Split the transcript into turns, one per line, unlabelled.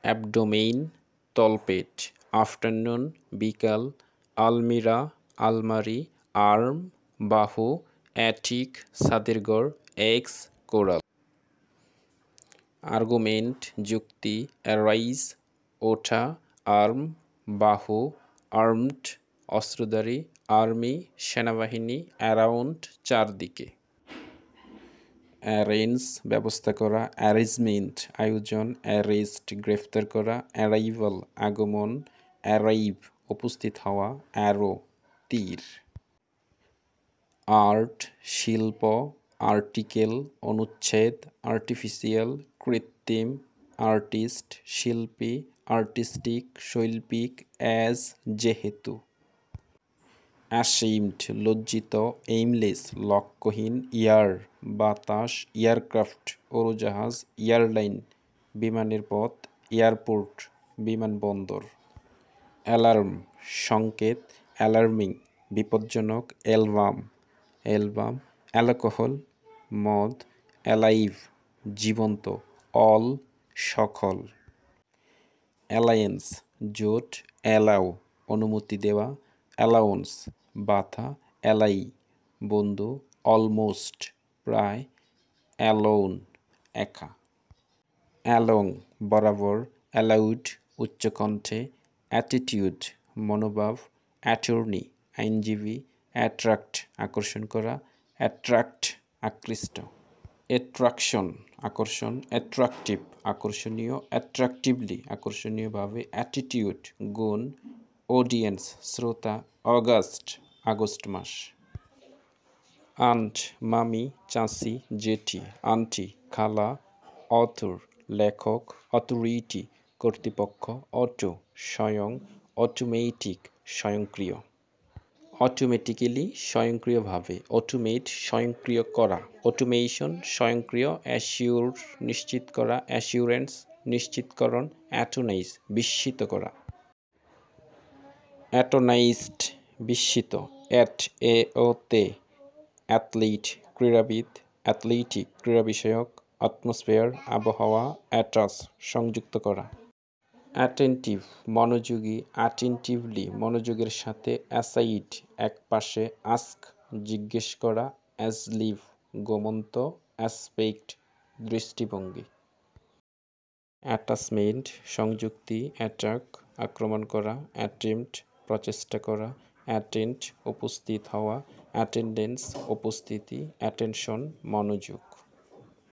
অ্যাবডোমেইন তলপেট, afternoon বিকাল, আলমিরা আলমারি, আর্ম বাহু, অ্যাটিক ছাদের ঘর, এক্স কোরাল। আর্গুমেন্ট যুক্তি, অ্যারাইজ ওঠা, আর্ম বাহু, আর্মড অস্ত্রধারী, আর্মি সেনাবাহিনী, অ্যারাউন্ড চারদিকে। অ্যারেঞ্জ ব্যবস্থা করা, অ্যারেঞ্জমেন্ট আয়োজন, অ্যারেস্ট গ্রেফতার করা, অ্যারাইভাল আগমন, অ্যারাইভ উপস্থিত হওয়া, অ্যারো তীর। আর্ট শিল্প, আর্টিকেল অনুচ্ছেদ, আর্টিফিশিয়াল কৃত্রিম, আর্টিস্ট শিল্পী, আর্টিস্টিক শৈল্পিক, অ্যাজ যেহেতু। অ্যাশেমড লজ্জিত, এইমলেস লক্ষ্যহীন, ইয়ার বাতাস, এয়ারক্রাফট উড়োজাহাজ, এয়ারলাইন বিমানের পথ, এয়ারপোর্ট বিমানবন্দর। অ্যালার্ম সংকেত, অ্যালার্মিং বিপজ্জনক, অ্যালবাম অ্যালকোহল মদ, অ্যালাইভ জীবন্ত, অল সকল। অ্যালায়েন্স জোট, অ্যালাউ অনুমতি দেওয়া, অ্যালাউন্স বাধা, অ্যালাই বন্ধু, অলমোস্ট প্রায়, অ্যালোন একা। অ্যালং বরাবর, অ্যালাউড উচ্চকণ্ঠে, অ্যাটিটিউড মনোভাব, অ্যাটর্নি আইনজীবী, অ্যাট্রাক্ট আকর্ষণ করা, অ্যাট্রাক্ট আকৃষ্ট। অ্যাট্রাকশন আকর্ষণ, অ্যাট্রাকটিভ আকর্ষণীয়, অ্যাট্রাকটিভলি আকর্ষণীয়ভাবে, অ্যাটিটিউড গুণ, অডিয়েন্স শ্রোতা, অগাস্ট আগস্ট মাস। আন্ট মামি চাচি জেঠি, আন্টি খালা, অথর লেখক, অথরিটি কর্তৃপক্ষ, অটো স্বয়ং, অটোমেটিক স্বয়ংক্রিয়। অটোমেটিক্যালি স্বয়ংক্রিয়ভাবে, অটোমেট স্বয়ংক্রিয় করা, অটোমেশন স্বয়ংক্রিয়, অ্যাসিওর নিশ্চিত করা, অ্যাসিওরেন্স নিশ্চিতকরণ, অ্যাটোনাইজ বিস্মিত করা। অ্যাটোনাইজড বিস্মিত, অ্যাট এ ও তে অ্যাথলিট ক্রীড়াবিদ, অ্যাথলেটিক ক্রীড়া বিষয়ক, অ্যাটমসফিয়ার আবহাওয়া, অ্যাটাচ সংযুক্ত করা। অ্যাটেন্টিভ মনোযোগী, অ্যাটেন্টিভলি মনোযোগের সাথে, অ্যাসাইড একপাশে, আস্ক জিজ্ঞেস করা, অ্যাজলিভ গোমন্ত, অ্যাসপেক্ট দৃষ্টিভঙ্গি। অ্যাটাচমেন্ট সংযুক্তি, অ্যাটাক আক্রমণ করা, অ্যাটেম্পট প্রচেষ্টা করা, অ্যাটেন্ড উপস্থিত হওয়া, অ্যাটেন্ডেন্স উপস্থিতি, অ্যাটেনশন মনোযোগ।